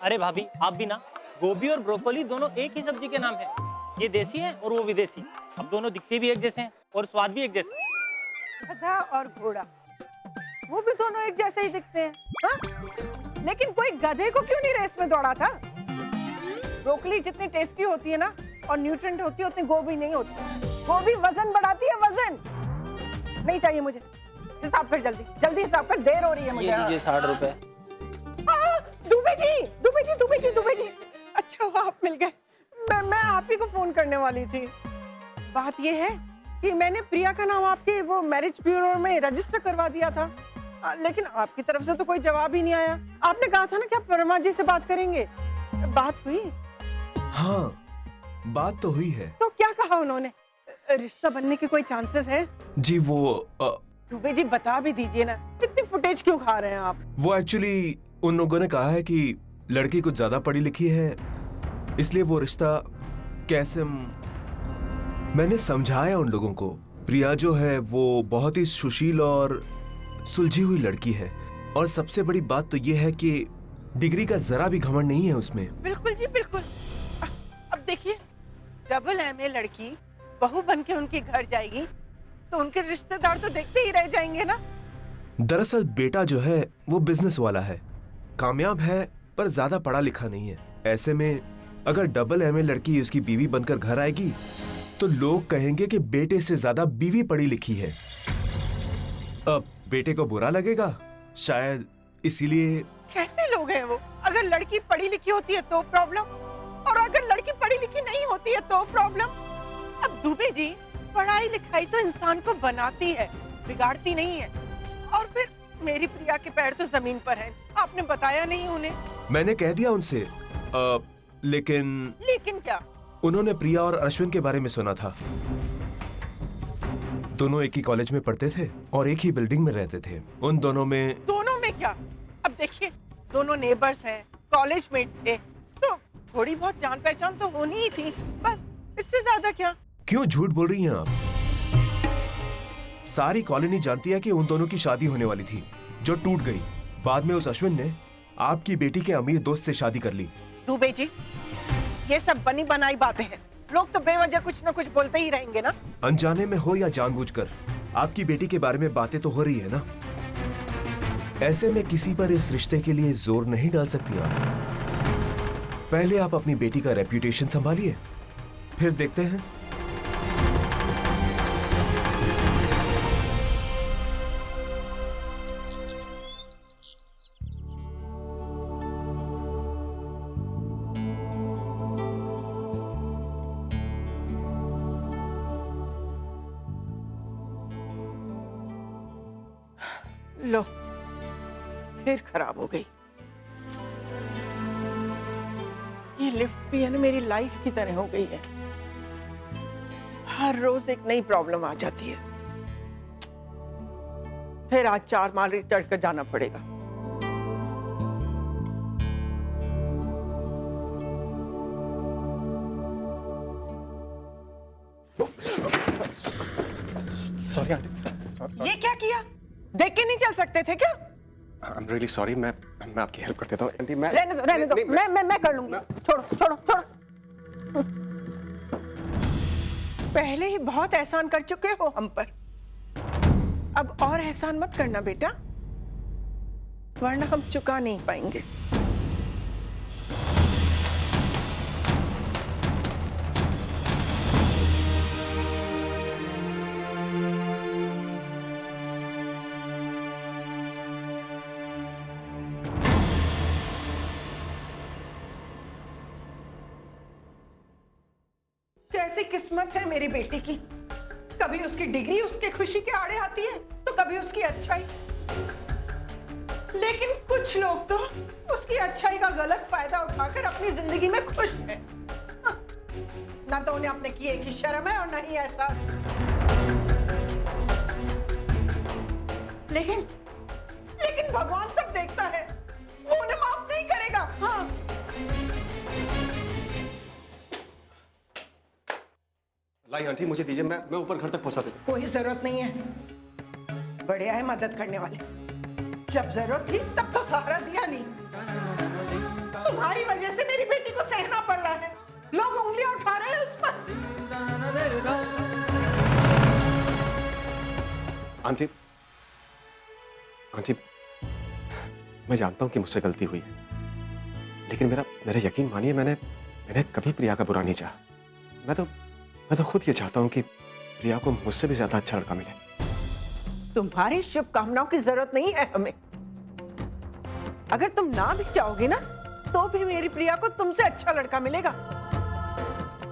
अरे भाभी आप भी ना, गोभी और ब्रोकोली दोनों एक ही सब्जी के नाम है। ये देसी है और वो विदेशी। अब दोनों दिखते भी एक जैसे हैं और स्वाद भी एक जैसा है। गधा और घोड़ा, वो भी दोनों एक जैसे ही दिखते हैं। हाँ? लेकिन कोई गधे को क्यों नहीं रेस में दौड़ा था? ब्रोकली जितनी टेस्टी होती है ना और न्यूट्रिएंट होती है, उतनी गोभी नहीं होती। गोभी वजन बढ़ाती है, वजन। नहीं चाहिए मुझे। हिसाब कर, जल्दी जल्दी हिसाब कर, देर हो रही है मुझे। ये लीजिए 60 रुपए। दुबे जी, दुबे जी, दुबे जी, दुबे जी। अच्छा हुआ आप मिल गए। मैं आप ही को फोन करने वाली थी। बात ये है कि मैंने प्रिया का नाम आपके वो मैरिज ब्यूरो में रजिस्टर करवा दिया था, लेकिन आपकी तरफ से तो कोई जवाब ही नहीं आया। आपने कहा था ना कि आप परमा जी से बात करेंगे। बात हुई? हाँ, बात तो हुई है। तो क्या कहा उन्होंने? रिश्ता बनने के कोई चांसेस है? जी दुबे जी बता भी दीजिए ना, इतनी फुटेज क्यों खा रहे हैं आप? वो एक्चुअली उन लोगों ने कहा है कि लड़की कुछ ज्यादा पढ़ी लिखी है, इसलिए वो रिश्ता कैसे। मैंने समझाया उन लोगों को, प्रिया जो है वो बहुत ही सुशील और सुलझी हुई लड़की है, और सबसे बड़ी बात तो ये है कि डिग्री का जरा भी घमंड नहीं है उसमें। बिल्कुल जी बिल्कुल। अब देखिए, डबल एमए लड़की बहू बन के उनके घर जाएगी तो उनके रिश्तेदार तो देखते ही रह जाएंगे ना। दरअसल बेटा जो है वो बिजनेस वाला है, कामयाब है पर ज्यादा पढ़ा लिखा नहीं है। ऐसे में अगर डबल एमए लड़की उसकी बीवी बनकर घर आएगी तो लोग कहेंगे कि बेटे से ज्यादा बीवी पढ़ी लिखी है। अब बेटे को बुरा लगेगा शायद, इसीलिए। कैसे लोग हैं वो? अगर लड़की पढ़ी लिखी होती है तो प्रॉब्लम, और अगर लड़की पढ़ी लिखी नहीं होती है तो प्रॉब्लम। अब दुबे जी, पढ़ाई लिखाई तो इंसान को बनाती है, बिगाड़ती नहीं है। और फिर मेरी प्रिया के पैर तो जमीन पर हैं। आपने बताया नहीं उन्हें? मैंने कह दिया उनसे, लेकिन क्या? उन्होंने प्रिया और अश्विन के बारे में सुना था। दोनों एक ही कॉलेज में पढ़ते थे और एक ही बिल्डिंग में रहते थे। उन दोनों में क्या? अब देखिए, दोनों नेबर्स हैं, कॉलेज मेट थे, तो थोड़ी बहुत जान पहचान तो होनी ही थी, बस। इससे ज्यादा क्या? क्यों झूठ बोल रही हैं आप? सारी कॉलोनी जानती है कि उन दोनों की शादी होने वाली थी, जो टूट गई। बाद में उस अश्विन ने आपकी बेटी के अमीर दोस्त से शादी कर ली। दुबे जी, ये सब बनी बनाई बातें हैं। लोग तो बेवजह कुछ न कुछ बोलते ही रहेंगे ना। अनजाने में हो या जानबूझकर, आपकी बेटी के बारे में बातें तो हो रही है ना। ऐसे में किसी पर इस रिश्ते के लिए जोर नहीं डाल सकती आप। पहले आप अपनी बेटी का रेप्यूटेशन संभालिए, फिर देखते हैं। लो, फिर खराब हो गई। ये लिफ्ट भी है ना, मेरी लाइफ की तरह हो गई है। हर रोज एक नई प्रॉब्लम आ जाती है। फिर आज 4 माले चढ़कर जाना पड़ेगा। Sorry aunty. ये क्या किया? देख के नहीं चल सकते थे क्या? I am really sorry. मैं आपकी हेल्प कर देता हूँ आंटी। मैं रहने दो, रहने दो। मैं कर लूंगी। छोड़ो छोड़ो छोड़ो। पहले ही बहुत एहसान कर चुके हो हम पर, अब और एहसान मत करना बेटा, वरना हम चुका नहीं पाएंगे। कैसी किस्मत है मेरी बेटी की। कभी उसकी डिग्री उसके खुशी के आड़े आती है तो कभी उसकी अच्छाई। लेकिन कुछ लोग तो उसकी अच्छाई का गलत फायदा उठाकर अपनी जिंदगी में खुश हैं। ना तो उन्हें अपने किए की शर्म है और ना ही एहसास। लेकिन भगवान सब देखता है, वो उन्हें माफ नहीं करेगा। हाँ, लाई आंटी, मुझे दीजिए, मैं ऊपर घर तक पहुंचा देता। कोई जरूरत नहीं है। बड़े आए मदद करने वाले। जब जरूरत थी तब तो सहारा दिया नहीं। तुम्हारी आंटी, आंटी, मैं जानता हूं कि मुझसे गलती हुई है, लेकिन मेरा यकीन मानिए, मैंने कभी प्रिया का बुरा नहीं चाहा। मैं तो खुद ये चाहता हूं कि प्रिया को मुझसे भी ज्यादा अच्छा लड़का मिले। तुम्हारी शुभकामनाओं की जरूरत नहीं है हमें। अगर तुम ना भी चाहोगे ना, तो भी मेरी प्रिया को तुमसे अच्छा लड़का मिलेगा,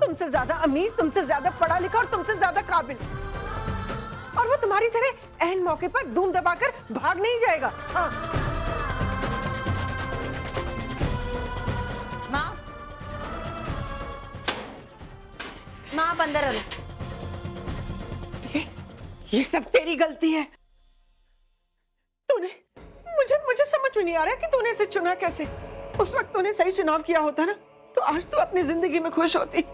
तुमसे ज्यादा अमीर, तुमसे ज्यादा पढ़ा लिखा और तुमसे ज्यादा काबिल। और वो तुम्हारी तरह ऐन मौके पर धूम दबाकर भाग नहीं जाएगा। हाँ। माँ आप अंदर आ लो। ये सब तेरी गलती है। तूने मुझे समझ में नहीं आ रहा कि तूने इसे चुना कैसे। उस वक्त तूने सही चुनाव किया होता ना, तो आज तू अपनी जिंदगी में खुश होती।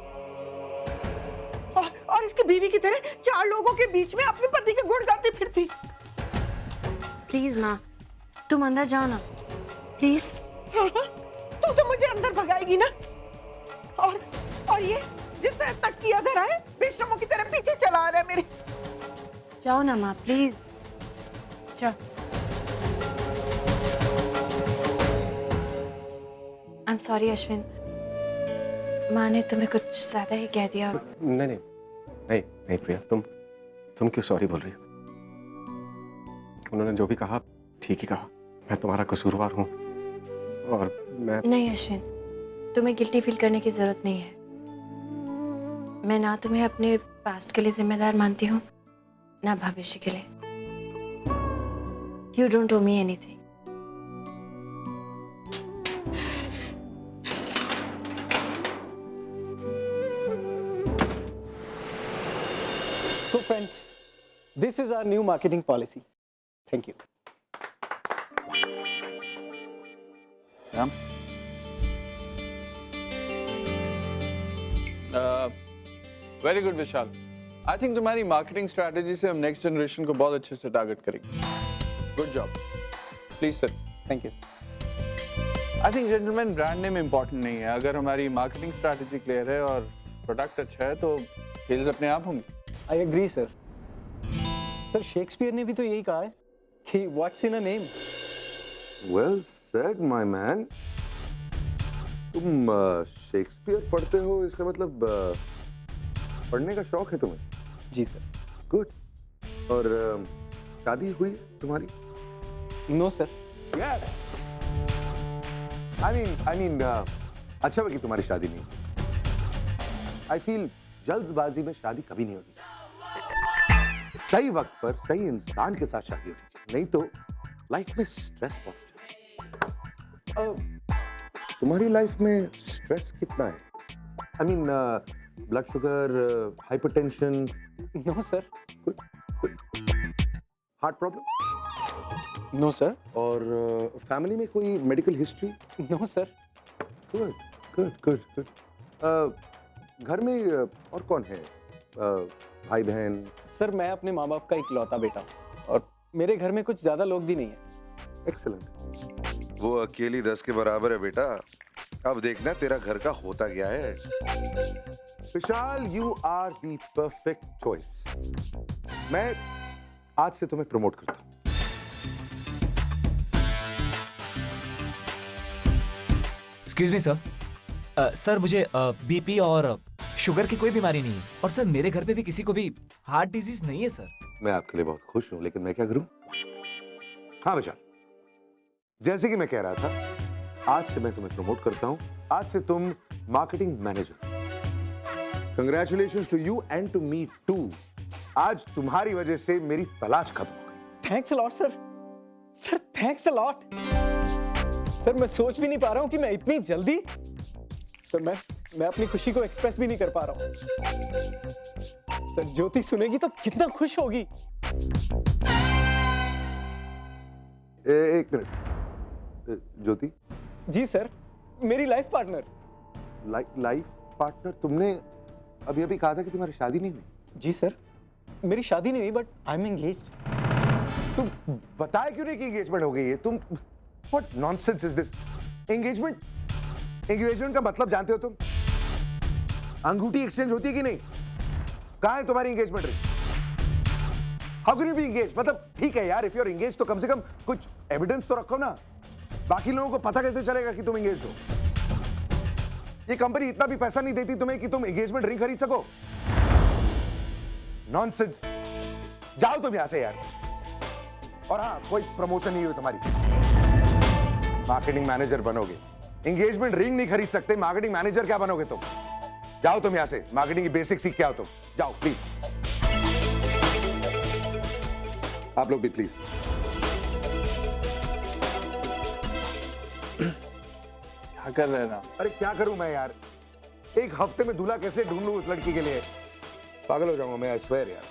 और इसकी बीवी की तरह 4 लोगों के बीच में अपने पति के गुण गाती फिरती। प्लीज माँ, तुम अंदर जाओ ना प्लीज। हाँ, तू तो मुझे अंदर भगाएगी ना। और ये जिसने तक किया धरा है, बेशरमों की तरह पीछे चला आ रहा है मेरे। जाओ ना माँ प्लीज, जाओ। आई एम सॉरी अश्विन, माँ ने तुम्हें कुछ ज्यादा ही कह दिया। नहीं प्रिया, तुम क्यों सॉरी बोल रही हो? उन्होंने जो भी कहा ठीक ही कहा। मैं तुम्हारा कसूरवार हूँ और मैं नहीं अश्विन, तुम्हें गिल्टी फील करने की जरूरत नहीं है। मैं ना तुम्हें अपने पास्ट के लिए जिम्मेदार मानती हूँ, ना भविष्य के लिए। You don't owe me anything. So friends, this is our new marketing policy. Thank you. Ram? Very good Vishal. I think तुम्हारी मार्केटिंग स्ट्रैटेजी से हम नेक्स्ट जनरेशन को बहुत अच्छे से टारगेट करेंगे। Good job. Please sir. Thank you. I think gentleman brand name important नहीं है। अगर हमारी मार्केटिंग स्ट्रैटेजी क्लियर है और प्रोडक्ट अच्छा है तो सेल्स अपने आप होंगी। I agree, sir. Sir Shakespeare ने भी तो यही कहा है कि what's in a name? Well said, my man. तुम शेक्सपियर पढ़ते हो, इसका मतलब पढ़ने का शौक है तुम्हें? जी सर। गुड। और शादी हुई तुम्हारी? No sir. Yes. I mean, अच्छा है कि तुम्हारी शादी नहीं। I feel जल्दबाजी में शादी कभी नहीं होती। सही वक्त पर सही इंसान के साथ शादी होती है, नहीं तो लाइफ में स्ट्रेस बहुत। तुम्हारी लाइफ में स्ट्रेस कितना है? I mean, blood sugar, hypertension? No sir. Heart problem? No sir. और फैमिली में कोई medical history? No sir. Good good good good. घर में और कौन है? भाई बहन? सर मैं अपने माँ बाप का इकलौता बेटा हूँ और मेरे घर में कुछ ज्यादा लोग भी नहीं है। एक्सीलेंट। वो अकेली 10 के बराबर है बेटा। अब देखना तेरा घर का होता क्या है। Vishal, you are the perfect choice. मैं आज से तुम्हें प्रमोट करता हूँ। Excuse me sir. सर मुझे बीपी और शुगर की कोई बीमारी नहीं है और सर मेरे घर पे भी किसी को भी हार्ट डिजीज नहीं है सर। मैं आपके लिए बहुत खुश हूं, लेकिन मैं क्या करूं? हाँ विशाल, जैसे कि मैं कह रहा था, आज से मैं तुम्हें प्रमोट करता हूं। आज से तुम marketing manager. Congratulations to you and to me too. आज तुम्हारी वजह से मेरी तलाश खत्म हो गई। Thanks a lot sir. Sir thanks a lot. Sir मैं सोच भी नहीं पा रहा हूँ कि मैं इतनी जल्दी, सर मैं अपनी खुशी को एक्सप्रेस भी नहीं कर पा रहा हूँ। सर ज्योति सुनेगी तो कितना खुश होगी। एक मिनट। ज्योति? जी सर, मेरी लाइफ पार्टनर। Life partner? तुमने अभी अभी कहा था कि तुम्हारी शादी नहीं हुई। जी सर, मेरी शादी नहीं हुई बट आई एम एंगेज्ड। तुम बताया क्यों नहीं कि एंगेजमेंट हो गई है? तुम what nonsense is this? Engagement का मतलब जानते हो तुम? अंगूठी एक्सचेंज होती है कि नहीं? कहाँ है तुम्हारी engagement ring? How can you B engage? मतलब ठीक है यार, इफ यू आर एंगेज तो कम से कम कुछ एविडेंस तो रखो ना। बाकी लोगों को पता कैसे चलेगा कि तुम एंगेज हो? ये कंपनी इतना भी पैसा नहीं देती तुम्हें कि तुम एंगेजमेंट रिंग खरीद सको। नॉनसेंस। जाओ तुम यहां से यार। और हाँ, कोई प्रमोशन नहीं हुई तुम्हारी, मार्केटिंग मैनेजर बनोगे। एंगेजमेंट रिंग नहीं खरीद सकते, मार्केटिंग मैनेजर क्या बनोगे तुम? जाओ तुम यहां से, मार्केटिंग की बेसिक सीख के आओ तुम। जाओ प्लीज। आप लोग भी प्लीज। क्या कर रहे हैं ना? अरे क्या करूं मैं यार, एक हफ्ते में दूल्हा कैसे ढूंढ लूं उस लड़की के लिए? पागल हो जाऊंगा मैं, आई स्वेयर यार।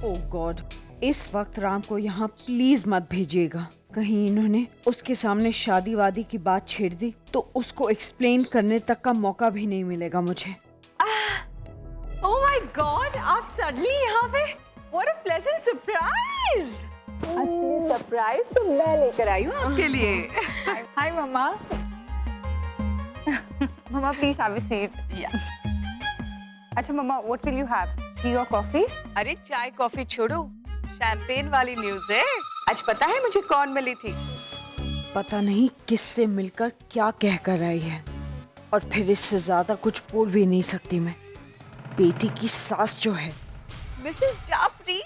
ओह गॉड, इस वक्त राम को यहाँ प्लीज मत भेजिएगा। कहीं इन्होंने उसके सामने शादी वादी की बात छेड़ दी तो उसको एक्सप्लेन करने तक का मौका भी नहीं मिलेगा मुझे। ओह माय गॉड, आप सडनली यहाँ पे? What a pleasant surprise! Surprise तो मैं लेकर आई हूँ आपके लिए। Hi mamma. Mamma please have a seat. अच्छा mamma, what will you have? Tea और कॉफी? अरे चाय कॉफी छोड़ो, शैंपेन वाली न्यूज़ है। आज पता है मुझे कौन मिली थी? पता नहीं किससे मिलकर क्या कहकर आई है, और फिर इससे ज्यादा कुछ बोल भी नहीं सकती मैं। बेटी की सास जो है, मिसेस जाफरी,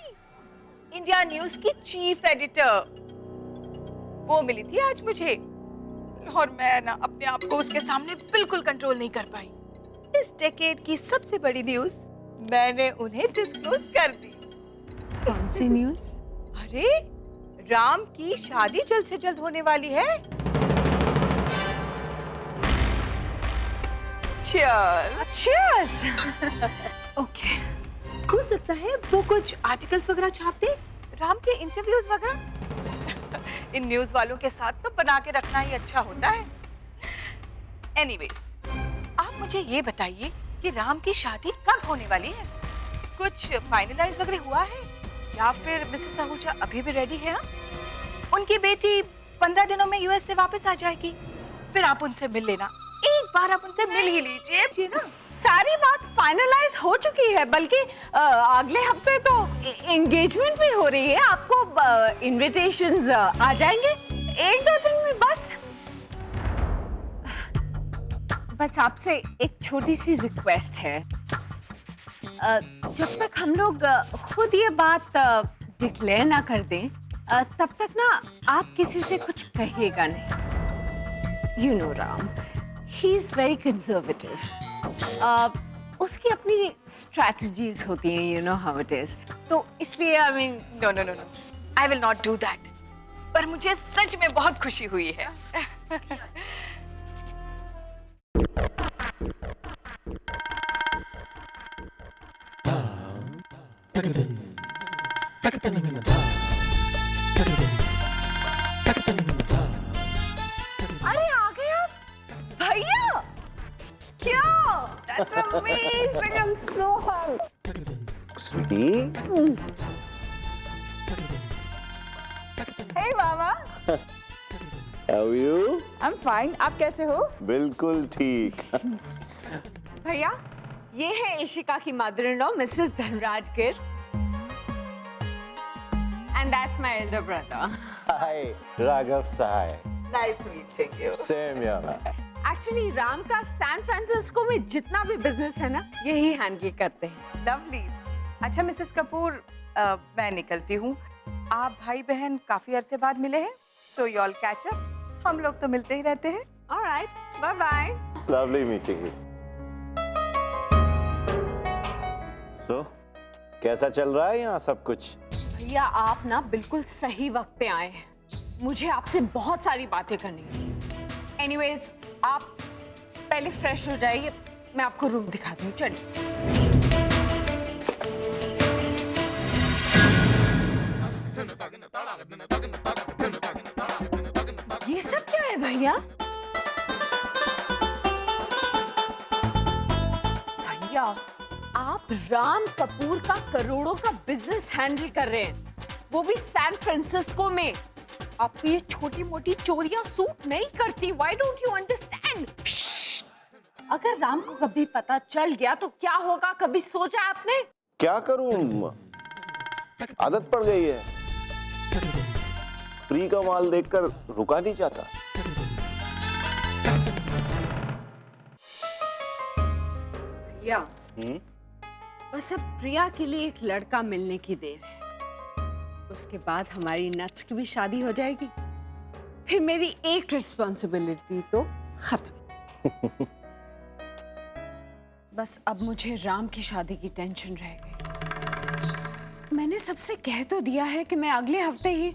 इंडिया न्यूज की चीफ एडिटर, वो मिली थी आज मुझे। और मैं ना अपने आप को उसके सामने बिल्कुल कंट्रोल नहीं कर पाई। इस डेकेड की सबसे बड़ी न्यूज मैंने उन्हें डिस्क्लोज कर दी। कौन सी न्यूज? अरे राम की शादी जल्द से जल्द होने वाली है। Cheers! ओके। हो सकता है वो कुछ आर्टिकल्स वगैरह छाप दे, राम के इंटरव्यूज वगैरह। इन न्यूज वालों के साथ तो बना के रखना ही अच्छा होता है। एनीवेज, आप मुझे ये बताइए कि राम की शादी कब होने वाली है? कुछ फाइनलाइज वगैरह हुआ है या फिर मिसेस आहूजा अभी भी रेडी है? उनकी बेटी 15 दिनों में यूएस से वापस आ जाएगी, फिर आप उनसे मिल लेना। एक बार आप उनसे मिल ही लीजिए ना। सारी बात फाइनलाइज हो चुकी है, बल्कि अगले हफ्ते तो एंगेजमेंट भी हो रही है। आपको इनविटेशंस आ जाएंगे 1-2 दिन में। बस आपसे एक छोटी सी रिक्वेस्ट है। जब तक हम लोग खुद ये बात डिक्लेयर ना कर दें, तब तक ना आप किसी से कुछ कहिएगा नहीं। You know Ram, he is very conservative. उसकी अपनी स्ट्रैटेजीज होती हैं, you know how it is. तो इसलिए I mean no, I will not do that. पर मुझे सच में बहुत खुशी हुई है। अरे आ गए आप भैया? क्या? That's amazing! I'm so happy. Sweetie, Hey मामा। How are you? I'm fine. आप कैसे हो? बिल्कुल ठीक। भैया, ये है इशिका की मदर-इन-लॉ मिसेस धनराज गिर। And that's my elder brother. Hi Raghav Sahay. Nice meeting you. Same यार। एक्चुअली राम का सैन फ्रांसिस्को में जितना भी बिजनेस है ना, यही हैंडल करते हैं। लवली। अच्छा मिसेस कपूर, मैं निकलती हूँ। आप भाई बहन काफी अरसे बाद मिले हैं, so you all catch up. हम लोग तो मिलते ही रहते हैं। All right, bye bye. Lovely meeting you. So कैसा चल रहा है यहाँ सब कुछ? भैया आप ना बिल्कुल सही वक्त पे आए हैं। मुझे आपसे बहुत सारी बातें करनी है। एनीवेज, आप पहले फ्रेश हो जाइए, मैं आपको रूम दिखाती हूँ। चलिए। ये सब क्या है भैया? भैया, आप राम कपूर का करोड़ों का बिजनेस हैंडल कर रहे हैं, वो भी सैन फ्रांसिस्को में। आपको ये छोटी मोटी चोरियां सूट नहीं करती। Why don't you understand? अगर राम को कभी पता चल गया तो क्या होगा, कभी सोचा आपने? क्या करूं, आदत पड़ गई है। फ्री का माल देखकर रुका नहीं जाता। भैया, बस अब प्रिया के लिए एक लड़का मिलने की देर है। उसके बाद हमारी नट्स की भी शादी हो जाएगी। फिर मेरी एक रिस्पॉन्सिबिलिटी तो खत्म। बस अब मुझे राम की शादी की टेंशन रह गई। मैंने सबसे कह तो दिया है कि मैं अगले हफ्ते ही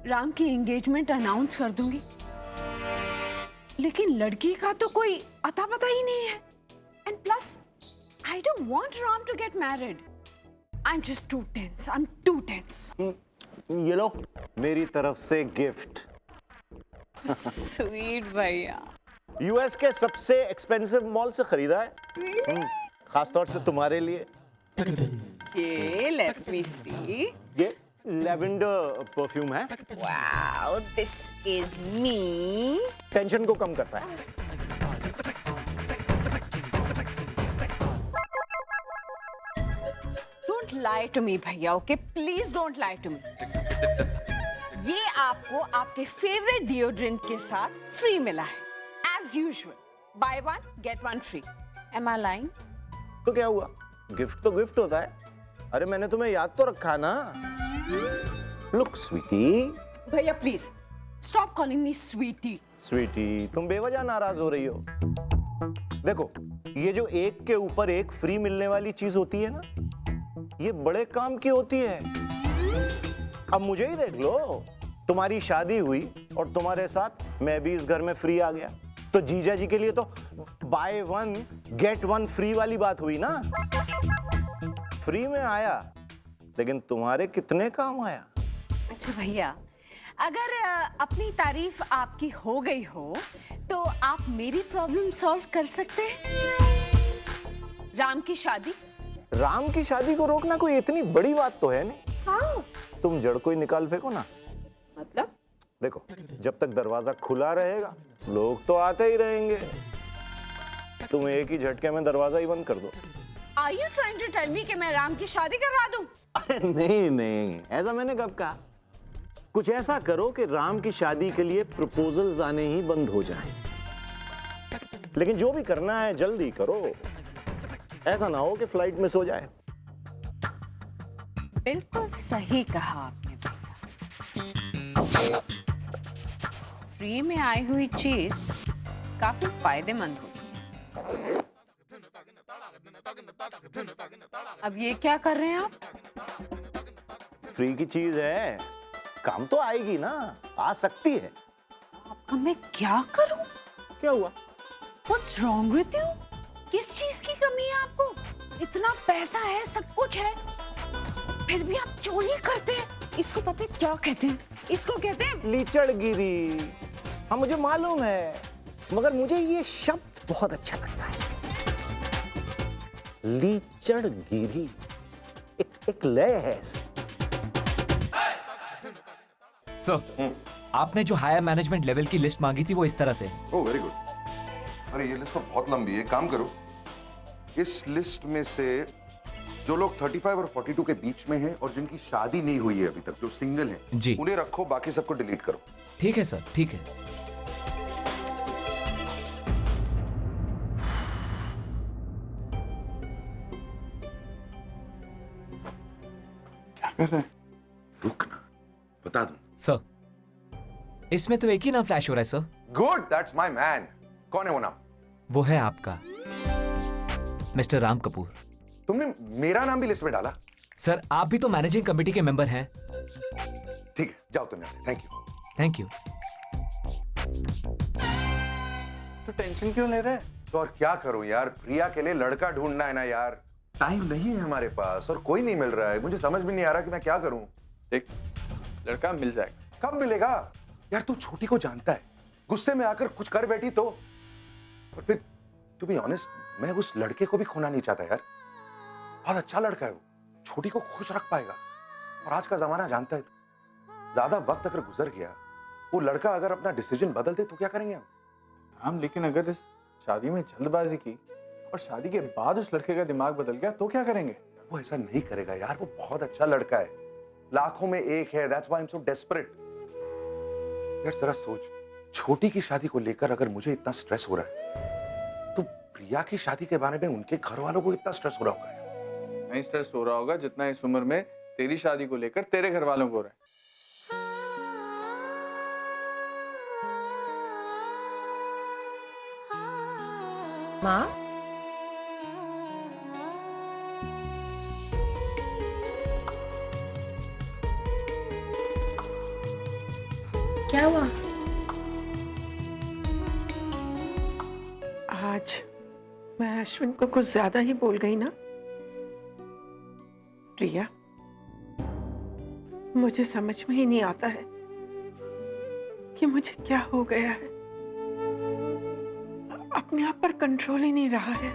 राम की एंगेजमेंट अनाउंस कर दूंगी, लेकिन लड़की का तो कोई अता पता ही नहीं है। And plus I don't want Ram to get married. I'm just too tense. I'm too tense. ये लो मेरी तरफ से गिफ्ट। Sweet भैया। यूएस के सबसे एक्सपेंसिव मॉल से खरीदा है। Really? खास तौर से तुम्हारे लिए। ये let me see. ये लेवेंडर परफ्यूम है। Wow, this is me. Tension को कम करता है। Don't lie to me भैया, okay? Please don't lie to me. ये आपको आपके फेवरेट डिओड्रेंट के साथ फ्री मिला है, as usual. Buy one, get one free. Am I lying? तो क्या हुआ, गिफ्ट तो गिफ्ट होता है। अरे मैंने तुम्हें याद तो रखा ना। Look sweetie. भैया please stop calling me sweetie. Sweetie, तुम बेवजह नाराज हो रही हो। देखो, ये जो एक के ऊपर एक फ्री मिलने वाली चीज होती है ना, ये बड़े काम की होती है। अब मुझे ही देख लो, तुम्हारी शादी हुई और तुम्हारे साथ मैं भी इस घर में फ्री आ गया, तो जीजा जी के लिए तो by one get one free वाली बात हुई ना। फ्री में आया, लेकिन तुम्हारे कितने काम आया। अच्छा भैया, अगर अपनी तारीफ आपकी हो गई हो तो आप मेरी प्रॉब्लम सॉल्व कर सकते हैं। राम की शादी। राम की शादी को रोकना कोई इतनी बड़ी बात तो है नहीं। हाँ। तुम जड़ को ही निकाल फेंको ना। मतलब? देखो, जब तक दरवाजा खुला रहेगा लोग तो आते ही रहेंगे। तुम एक ही झटके में दरवाजा ही बंद कर दो। Are you trying to tell me कि मैं राम की शादी करवा दूं? अरे नहीं नहीं, ऐसा मैंने कब कहा। कुछ ऐसा करो कि राम की शादी के लिए प्रपोजल्स आने ही बंद हो जाएं। लेकिन जो भी करना है जल्दी करो, ऐसा ना हो कि फ्लाइट मिस हो जाए। बिल्कुल सही कहा आपने भैया। फ्री में आई हुई चीज काफी फायदेमंद होती है। अब ये क्या कर रहे हैं आप? फ्री की चीज है, काम तो आएगी ना, आ सकती है। अब मैं क्या करूं? क्या हुआ? What's wrong with you? किस चीज की कमी है आपको? इतना पैसा है, सब कुछ है, फिर भी आप चोरी करते हैं। इसको पता है क्या कहते हैं? इसको कहते हैं लीचड़गिरी। हाँ मुझे मालूम है, मगर मुझे ये शब्द बहुत अच्छा लगता है। लीचड़गिरी एक लय है। सर, आपने जो हायर मैनेजमेंट लेवल की लिस्ट मांगी थी वो इस तरह से। Oh very good. अरे ये लिस्ट तो बहुत लंबी है, काम करो, इस लिस्ट में से जो लोग 35 और 42 के बीच में हैं और जिनकी शादी नहीं हुई है अभी तक, जो सिंगल हैं, जी, उन्हें रखो, बाकी सबको डिलीट करो। ठीक है सर, ठीक है। क्या कर रहे हैं? रुकना, बता दूं। सर, इसमें तो एक ही नाम फ्लैश हो रहा है sir. Good, that's my man. कौन है वो नाम? वो है आपका, मिस्टर राम कपूर। तुमने मेरा नाम भी लिस्ट में डाला? सर, आप भी तो मैनेजिंग कमेटी के मेंबर हैं। ठीक है, जाओ तुम यहाँ से। Thank you. Thank you. तो टेंशन क्यों ले रहे हैं? तो और क्या करूं यार, प्रिया के लिए लड़का ढूंढना है ना यार। टाइम नहीं है हमारे पास और कोई नहीं मिल रहा है। मुझे समझ भी नहीं आ रहा कि मैं क्या करूं। देख, लड़का मिल जाएगा। कब मिलेगा यार? तू छोटी को जानता है, गुस्से में आकर कुछ कर बैठी तो। और फिर टू बी ऑनेस्ट, मैं उस लड़के को भी खोना नहीं चाहता यार। बहुत अच्छा लड़का है वो, छोटी को खुश रख पाएगा। और आज का जमाना जानता है, ज्यादा वक्त अगर गुजर गया, वो लड़का अगर अपना डिसीजन बदल दे तो क्या करेंगे हम? हम लेकिन अगर इस शादी में जल्दबाजी की और शादी के बाद उस लड़के का दिमाग बदल गया तो क्या करेंगे? वो ऐसा नहीं करेगा यार, वो बहुत अच्छा लड़का है, लाखों में एक है। That's why I am so desperate. यार जरा सोच, छोटी की शादी को लेकर अगर मुझे इतना स्ट्रेस हो रहा है तो प्रिया की शादी के बारे में उनके घर वालों को इतना स्ट्रेस हो रहा होगा यार। नहीं स्ट्रेस हो रहा होगा जितना इस उम्र में तेरी शादी को लेकर तेरे घर वालों को हो रहा है। माँ, क्या हुआ? आज मैं अश्विन को कुछ ज्यादा ही बोल गई ना। प्रिया, मुझे समझ में ही नहीं आता है कि मुझे क्या हो गया है। अपने आप पर कंट्रोल ही नहीं रहा है।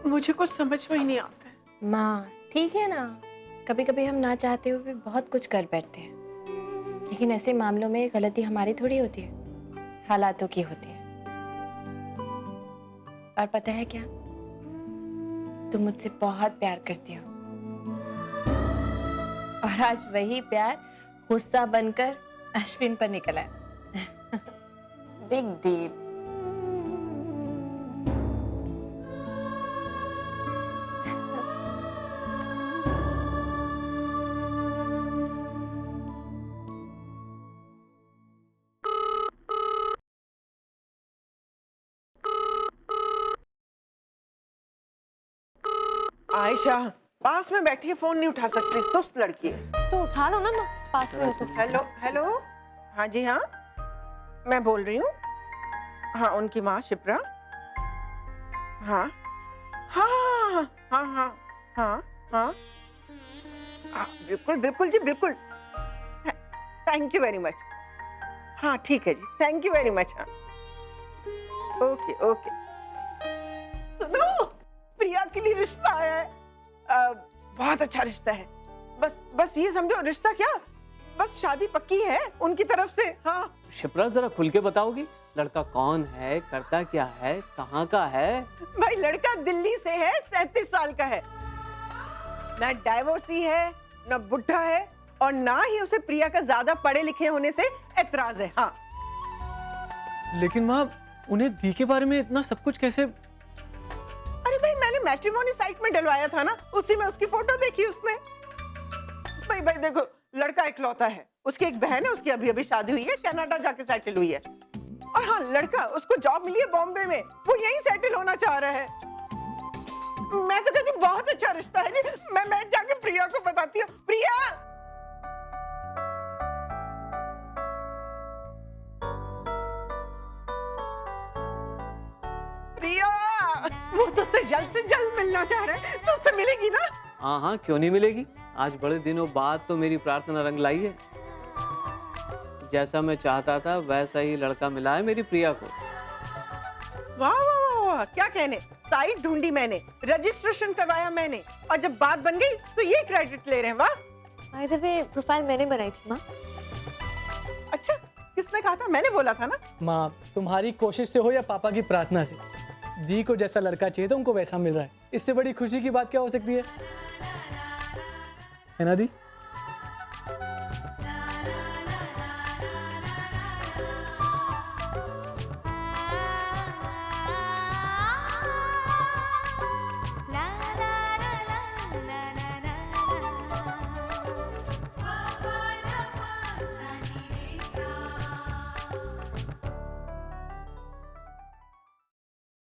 मुझे कुछ समझ में ही नहीं आता है। माँ, ठीक है ना, कभी कभी हम ना चाहते हुए भी बहुत कुछ कर बैठते हैं, लेकिन ऐसे मामलों में गलती हमारी थोड़ी होती है, हालातों की होती है। और पता है क्या, तुम मुझसे बहुत प्यार करती हो, और आज वही प्यार गुस्सा बनकर अश्विन पर निकला है। Big deal. आयशा पास में बैठी है, फोन नहीं उठा सकती, सुस्त लड़की है। तो उठा लो ना माँ, पास में हो तो। हेलो हेलो, हाँ जी हाँ, मैं बोल रही हूँ। हाँ, उनकी माँ शिप्रा। हाँ हाँ हाँ हाँ हाँ हाँ हाँ हाँ, बिल्कुल बिल्कुल जी, बिल्कुल। Thank you very much. हाँ ठीक है जी, थैंक यू वेरी मच। हाँ ओके ओके। सुनो, प्रिया के लिए रिश्ता आया है। बहुत अच्छा रिश्ता है। बस ये समझो, रिश्ता क्या, बस शादी पक्की है उनकी तरफ से। हाँ शिप्रा, जरा खुल के बताओगी, लड़का कौन है, करता क्या है, कहाँ का है? भाई, लड़का दिल्ली से है, 37 साल का है, ना डाइवोर्सी है, ना बुढ़ा है, और ना ही उसे प्रिया का ज्यादा पढ़े लिखे होने से एतराज है। हाँ, लेकिन माँ, उन्हें दी के बारे में इतना सब कुछ कैसे? अरे भाई, मैंने मैट्रिमोनी साइट में डलवाया था ना, उसी में उसकी फोटो देखी उसने। भाई देखो, लड़का इकलौता है, उसकी एक बहन है, उसकी अभी अभी शादी हुई है, कनाडा जाके सेटल हुई है। और हाँ, लड़का, उसको जॉब मिली है बॉम्बे में, वो यहीं सेटल होना चाह रहा है। मैं तो कहती हूँ बहुत अच्छा रिश्ता है जी। मैं जाके प्रिया को बताती हूँ। प्रिया, प्रिया, वो तो से जल्द मिलना चाह रहा है, तो उससे मिलेगी ना? हाँ हाँ, क्यों नहीं मिलेगी। आज बड़े दिनों बाद तो मेरी प्रार्थना रंग लाई है। जैसा मैं चाहता था वैसा ही लड़का मिला है मेरी प्रिया को। वाह वाह वाह वाह, क्या कहने। साइट ढूंढी मैंने, रजिस्ट्रेशन करवाया मैंने, और जब बात बन गई तो ये क्रेडिट ले रहे हैं। वाह। बाय द वे, प्रोफाइल मैंने बनाई थी माँ। अच्छा, किसने कहा था? मैंने बोला था ना। माँ, तुम्हारी कोशिश से हो या पापा की प्रार्थना से, दी को जैसा लड़का चाहिए था उनको वैसा मिल रहा है। इससे बड़ी खुशी की बात क्या हो सकती है ना दी?